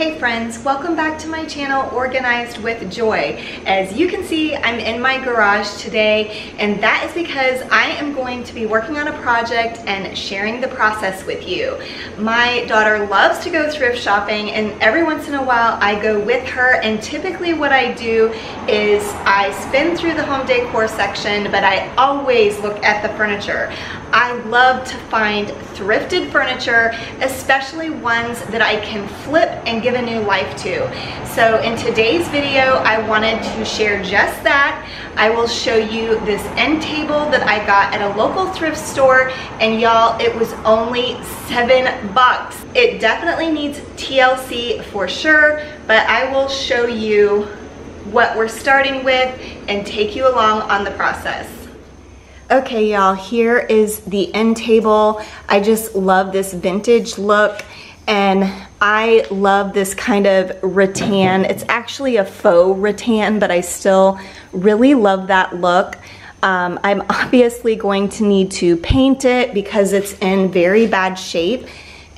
Hey friends, welcome back to my channel, Organized with Joy. As you can see, I'm in my garage today, and that is because I am going to be working on a project and sharing the process with you. My daughter loves to go thrift shopping, and every once in a while I go with her, and typically what I do is I spin through the home decor section, but I always look at the furniture. I love to find thrifted furniture, especially ones that I can flip and give a new life to. So in today's video, I wanted to share just that. I will show you this end table that I got at a local thrift store, and y'all, it was only $7. It definitely needs TLC for sure, but I will show you what we're starting with and take you along on the process. Okay, y'all, here is the end table. I just love this vintage look, and I love this kind of rattan. It's actually a faux rattan, but I still really love that look. I'm obviously going to need to paint it because it's in very bad shape,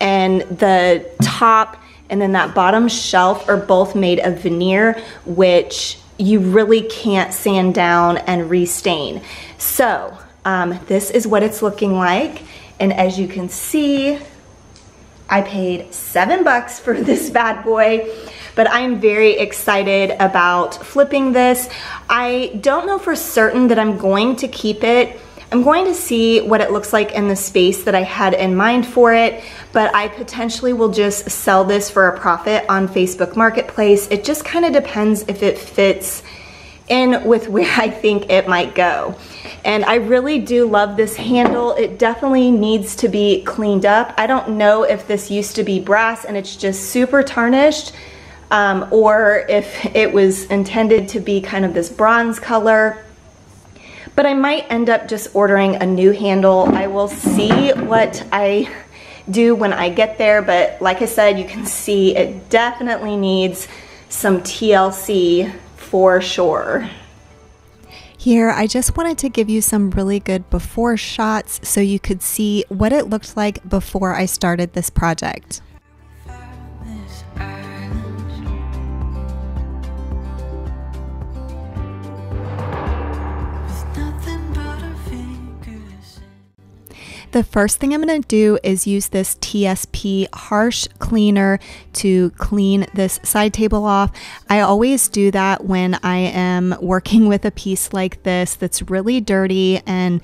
and the top and then that bottom shelf are both made of veneer, which you really can't sand down and restain. So this is what it's looking like, and as you can see, I paid $7 for this bad boy, but I'm very excited about flipping this. I don't know for certain that I'm going to keep it. I'm going to see what it looks like in the space that I had in mind for it, but I potentially will just sell this for a profit on Facebook Marketplace. It just kind of depends if it fits in with where I think it might go. And I really do love this handle. It definitely needs to be cleaned up. I don't know if this used to be brass and it's just super tarnished, or if it was intended to be kind of this bronze color. But I might end up just ordering a new handle. I will see what I do when I get there, but like I said, you can see it definitely needs some TLC for sure. Here, I just wanted to give you some really good before shots so you could see what it looked like before I started this project. The first thing I'm going to do is use this TSP harsh cleaner to clean this side table off. I always do that when I am working with a piece like this that's really dirty and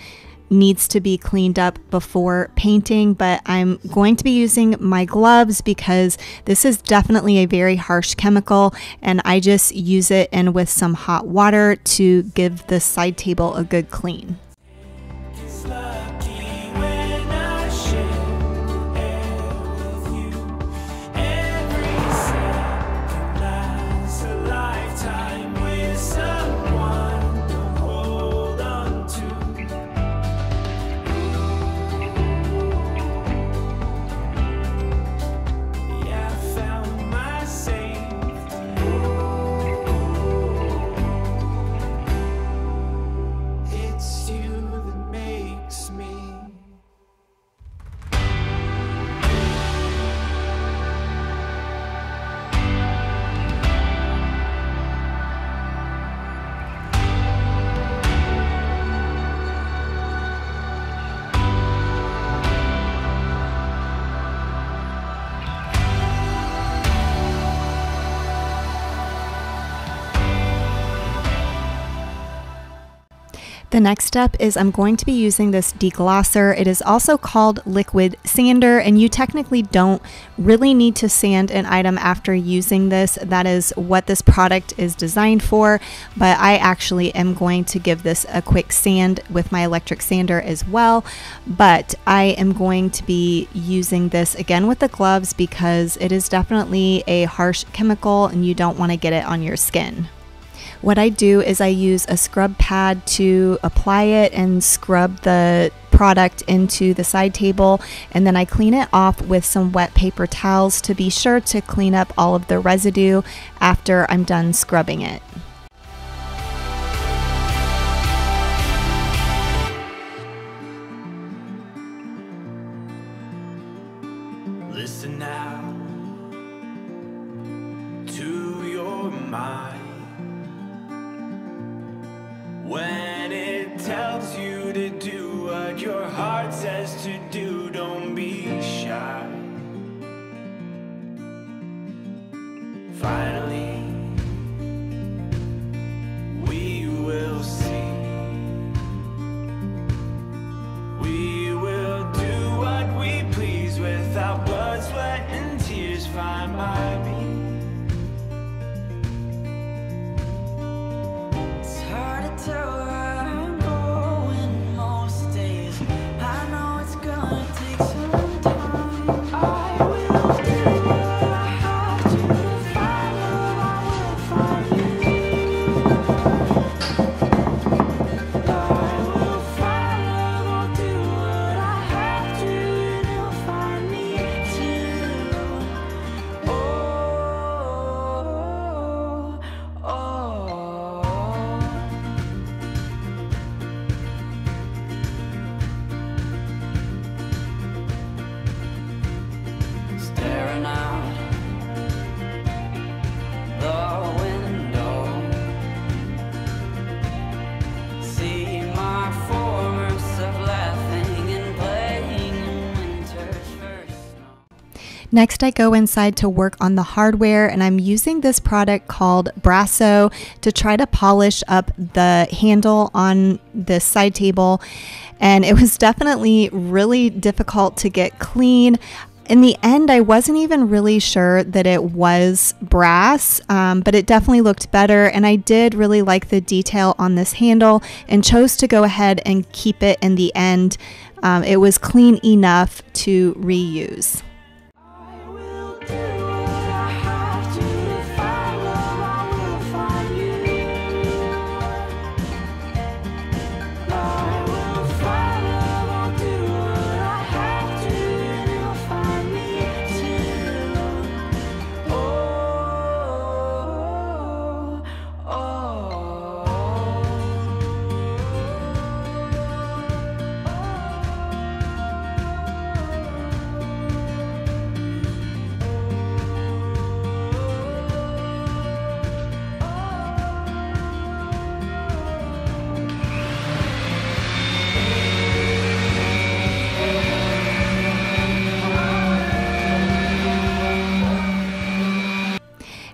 needs to be cleaned up before painting, but I'm going to be using my gloves because this is definitely a very harsh chemical, and I just use it in with some hot water to give the side table a good clean. The next step is I'm going to be using this Deglosser. It is also called liquid sander, and you technically don't really need to sand an item after using this. That is what this product is designed for, but I actually am going to give this a quick sand with my electric sander as well. But I am going to be using this again with the gloves because it is definitely a harsh chemical and you don't want to get it on your skin. What I do is I use a scrub pad to apply it and scrub the product into the side table, and then I clean it off with some wet paper towels to be sure to clean up all of the residue after I'm done scrubbing it. Listen now, Next, I go inside to work on the hardware, and I'm using this product called Brasso to try to polish up the handle on this side table. And it was definitely really difficult to get clean. In the end, I wasn't even really sure that it was brass, but it definitely looked better. And I did really like the detail on this handle and chose to go ahead and keep it in the end. It was clean enough to reuse.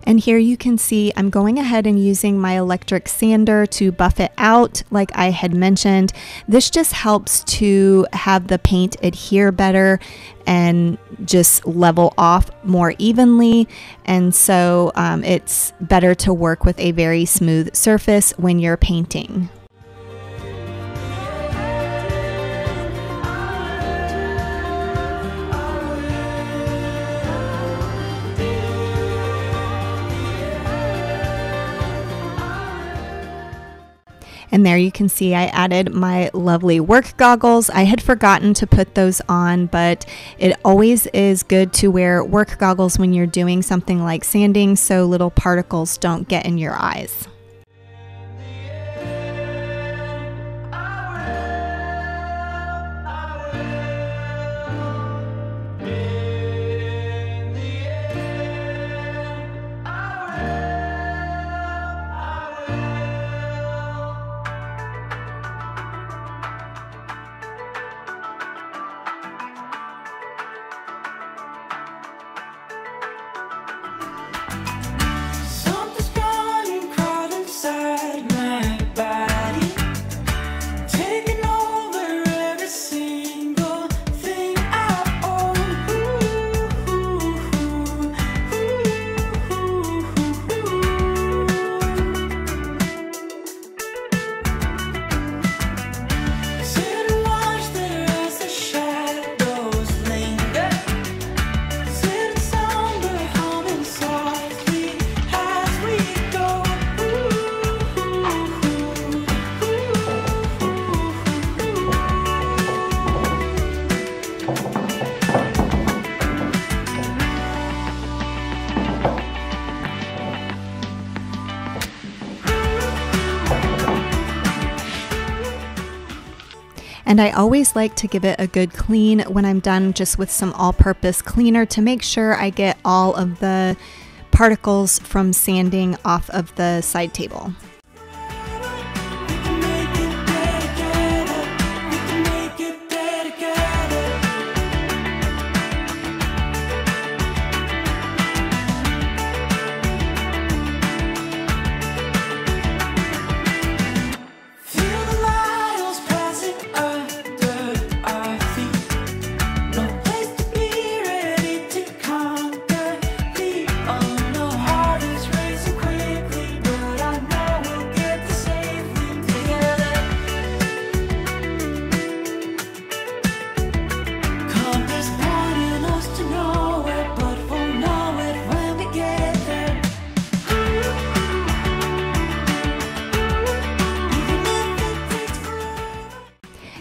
And here you can see I'm going ahead and using my electric sander to buff it out like I had mentioned. This just helps to have the paint adhere better and just level off more evenly. And so it's better to work with a very smooth surface when you're painting. And there you can see I added my lovely work goggles. I had forgotten to put those on, but it always is good to wear work goggles when you're doing something like sanding so little particles don't get in your eyes. And I always like to give it a good clean when I'm done, just with some all-purpose cleaner to make sure I get all of the particles from sanding off of the side table.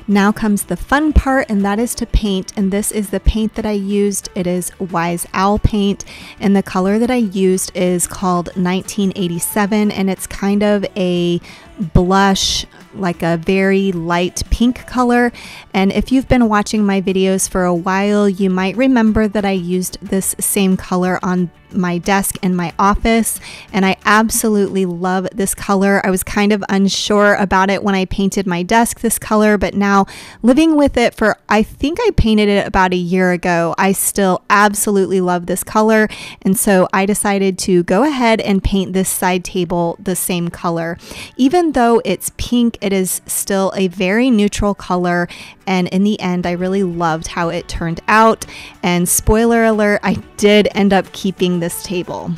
Now comes the fun part, and that is to paint. And this is the paint that I used. It is Wise Owl paint, and the color that I used is called 1987, and it's kind of a blush, like a very light pink color. And if you've been watching my videos for a while, you might remember that I used this same color on my desk in my office, and I absolutely love this color. I was kind of unsure about it when I painted my desk this color, but now living with it for, I think I painted it about a year ago, I still absolutely love this color. And so I decided to go ahead and paint this side table the same color. Even though it's pink, it is still a very neutral color, and in the end I really loved how it turned out. And spoiler alert, I did end up keeping this table.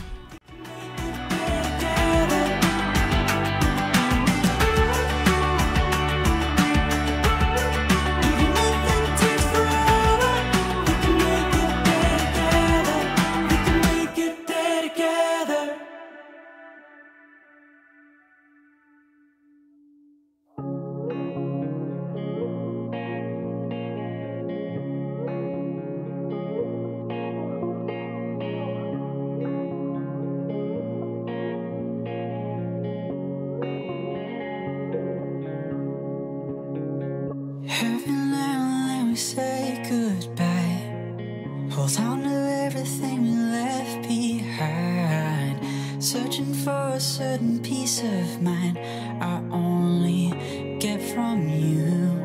Every now and then we say goodbye, hold on to everything we left behind, searching for a certain peace of mind I only get from you.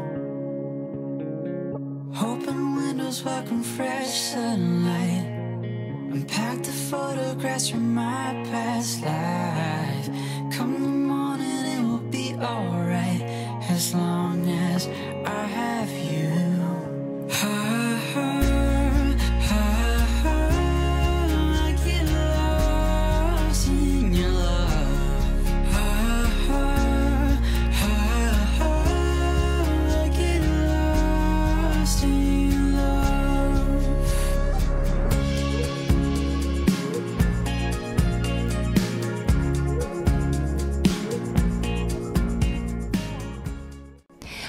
Open windows welcome fresh sunlight, unpack the photographs from my past life. Come the morning it will be alright, as long as I have you. I get lost in your love. I get lost in your love.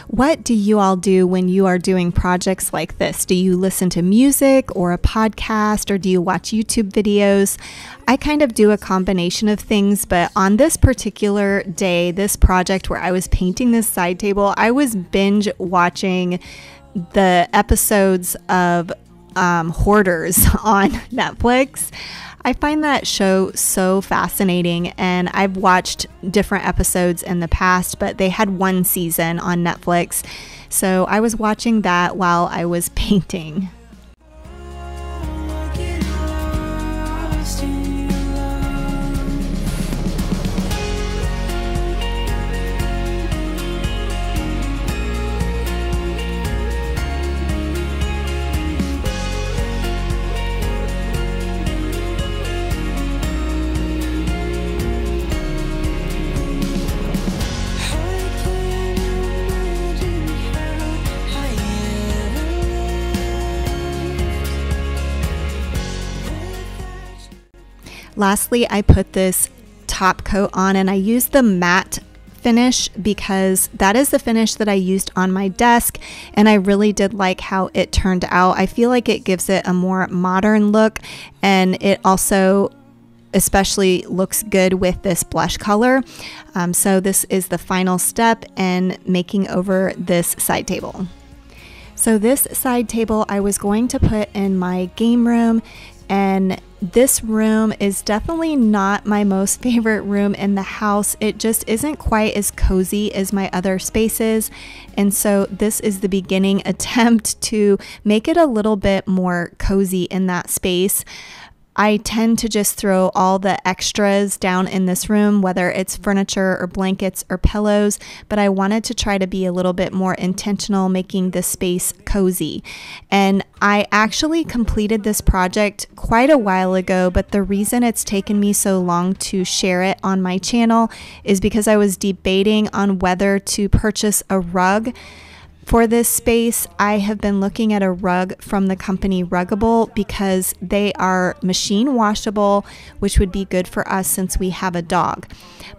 What do you all do when you are doing projects like this? Do you listen to music or a podcast, or do you watch YouTube videos? I kind of do a combination of things, but on this particular day, this project where I was painting this side table, I was binge watching the episodes of Hoarders on Netflix. I find that show so fascinating, and I've watched different episodes in the past, but they had one season on Netflix. So I was watching that while I was painting. Lastly, I put this top coat on, and I used the matte finish because that is the finish that I used on my desk, and I really did like how it turned out. I feel like it gives it a more modern look, and it also especially looks good with this blush color. So this is the final step in making over this side table. So this side table I was going to put in my game room, and this room is definitely not my most favorite room in the house. It just isn't quite as cozy as my other spaces. And so this is the beginning attempt to make it a little bit more cozy in that space. I tend to just throw all the extras down in this room, whether it's furniture or blankets or pillows, but I wanted to try to be a little bit more intentional making this space cozy. And I actually completed this project quite a while ago, but the reason it's taken me so long to share it on my channel is because I was debating on whether to purchase a rug for this space. I have been looking at a rug from the company Ruggable because they are machine washable, which would be good for us since we have a dog.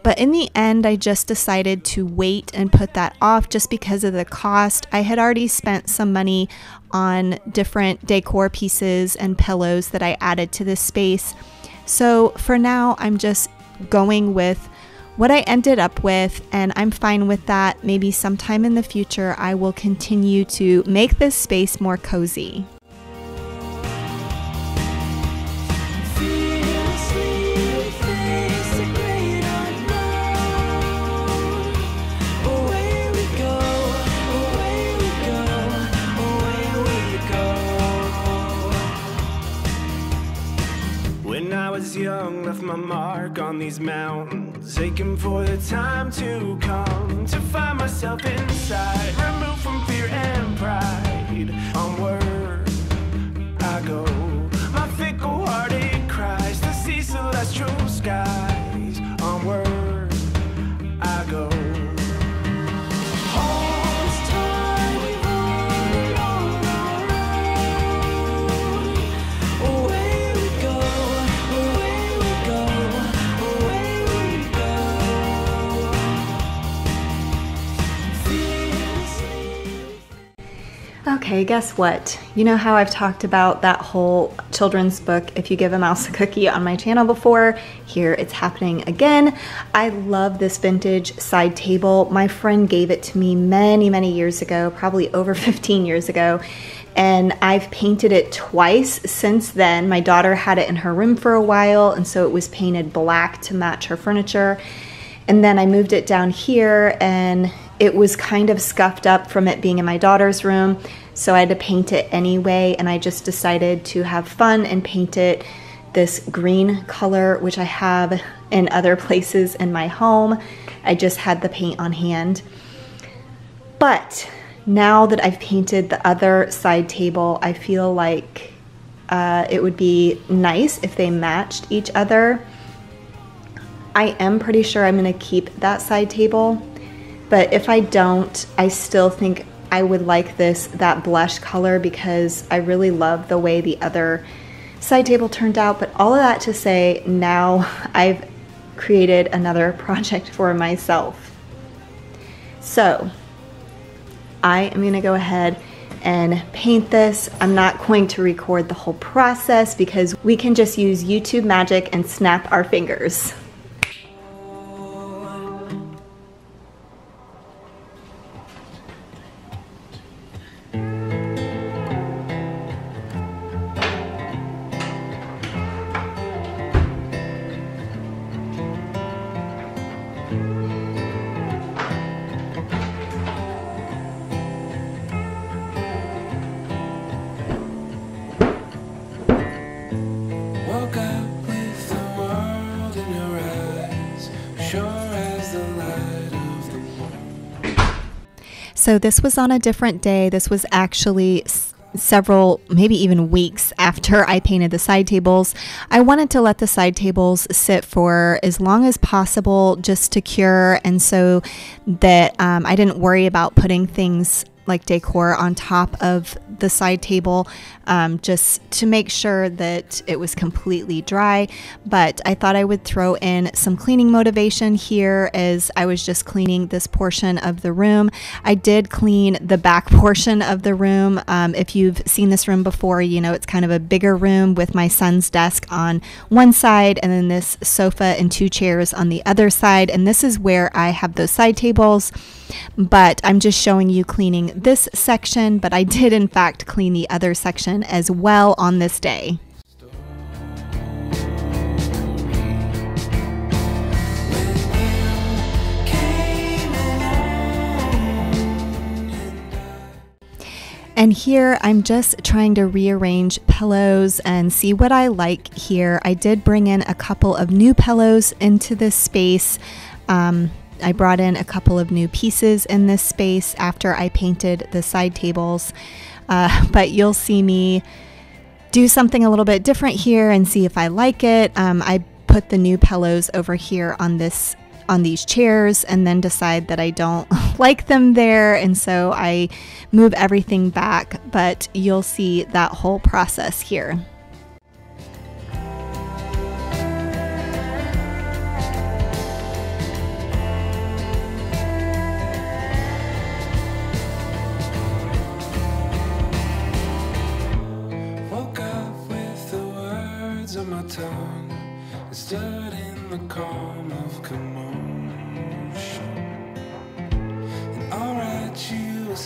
But in the end, I just decided to wait and put that off just because of the cost. I had already spent some money on different decor pieces and pillows that I added to this space. So for now, I'm just going with what I ended up with, and I'm fine with that. Maybe sometime in the future I will continue to make this space more cozy. Young, left my mark on these mountains, aching for the time to come, to find myself inside, removed from fear and pride. Onward I go, my fickle hearted cries to see celestial skies. Onward I go. Okay, guess what? You know how I've talked about that whole children's book, If You Give a Mouse a Cookie, on my channel before? Here it's happening again. I love this vintage side table. My friend gave it to me many, many years ago, probably over 15 years ago. And I've painted it twice since then. My daughter had it in her room for a while, and so it was painted black to match her furniture. And then I moved it down here, and it was kind of scuffed up from it being in my daughter's room, so I had to paint it anyway, and I just decided to have fun and paint it this green color, which I have in other places in my home. I just had the paint on hand. But now that I've painted the other side table, I feel like it would be nice if they matched each other. I am pretty sure I'm going to keep that side table, but if I don't, I still think I would like that blush color, because I really love the way the other side table turned out. But all of that to say, now I've created another project for myself. So I am going to go ahead and paint this. I'm not going to record the whole process because we can just use YouTube magic and snap our fingers. So this was on a different day. This was actually several, maybe even weeks after I painted the side tables. I wanted to let the side tables sit for as long as possible just to cure, and so that I didn't worry about putting things like decor on top of the side table, just to make sure that it was completely dry. But I thought I would throw in some cleaning motivation here as I was just cleaning this portion of the room. I did clean the back portion of the room. If you've seen this room before, you know it's kind of a bigger room with my son's desk on one side and then this sofa and two chairs on the other side. And this is where I have those side tables. But I'm just showing you cleaning this section, but I did in fact clean the other section as well on this day. And here I'm just trying to rearrange pillows and see what I like here. I did bring in a couple of new pillows into this space. I brought in a couple of new pieces in this space after I painted the side tables, but you'll see me do something a little bit different here and see if I like it. I put the new pillows over here on these chairs and then decide that I don't like them there, and so I move everything back, but you'll see that whole process here. On my tongue, stood in the calm of come on.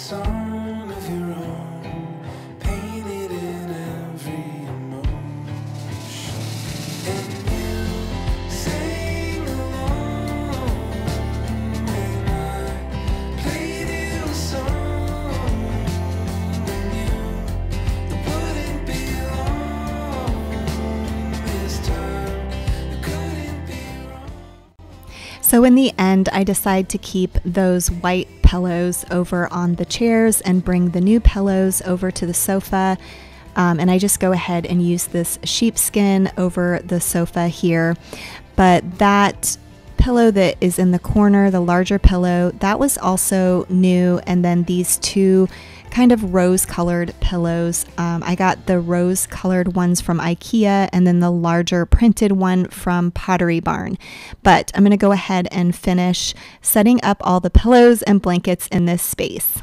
song of your own, painted in every emotion, and you sang along, and I played you a song, and you wouldn't be wrong this time, it couldn't be wrong. So in the end, I decide to keep those white pillows over on the chairs and bring the new pillows over to the sofa. And I just go ahead and use this sheepskin over the sofa here. But that pillow that is in the corner, the larger pillow, that was also new. And then these two kind of rose-colored pillows. I got the rose-colored ones from IKEA and then the larger printed one from Pottery Barn. But I'm going to go ahead and finish setting up all the pillows and blankets in this space.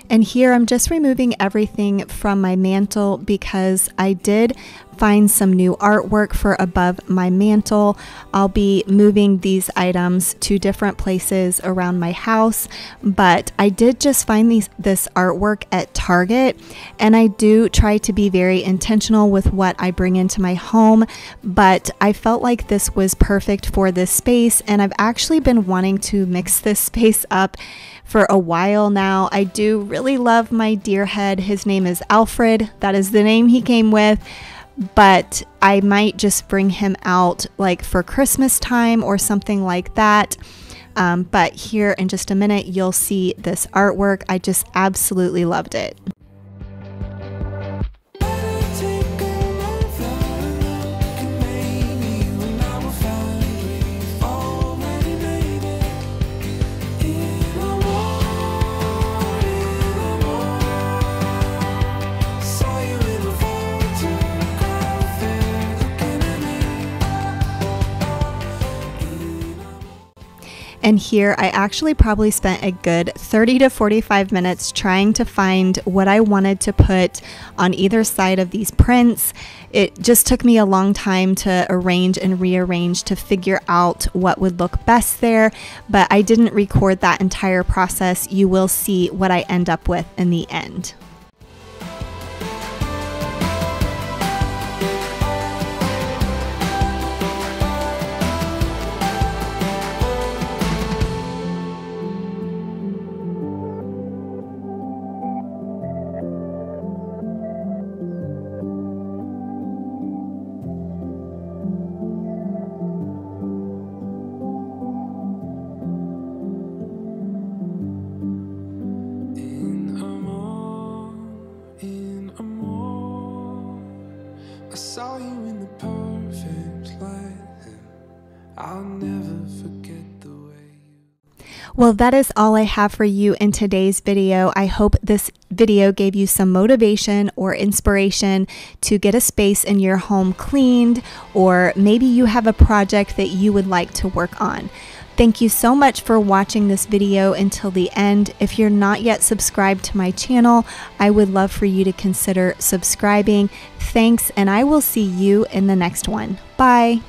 And here I'm just removing everything from my mantle because I did find some new artwork for above my mantle. I'll be moving these items to different places around my house, but I did just find this artwork at Target, and I do try to be very intentional with what I bring into my home, but I felt like this was perfect for this space, and I've actually been wanting to mix this space up for a while now. I do really love my deer head. His name is Alfred. That is the name he came with. But I might just bring him out like for Christmas time or something like that. But here in just a minute, you'll see this artwork. I just absolutely loved it. And here I actually probably spent a good 30 to 45 minutes trying to find what I wanted to put on either side of these prints. It just took me a long time to arrange and rearrange to figure out what would look best there, but I didn't record that entire process. You will see what I end up with in the end. Saw you in the perfect light, and I'll never forget the way you... Well, that is all I have for you in today's video. I hope this video gave you some motivation or inspiration to get a space in your home cleaned, or maybe you have a project that you would like to work on. Thank you so much for watching this video until the end. If you're not yet subscribed to my channel, I would love for you to consider subscribing. Thanks, and I will see you in the next one. Bye.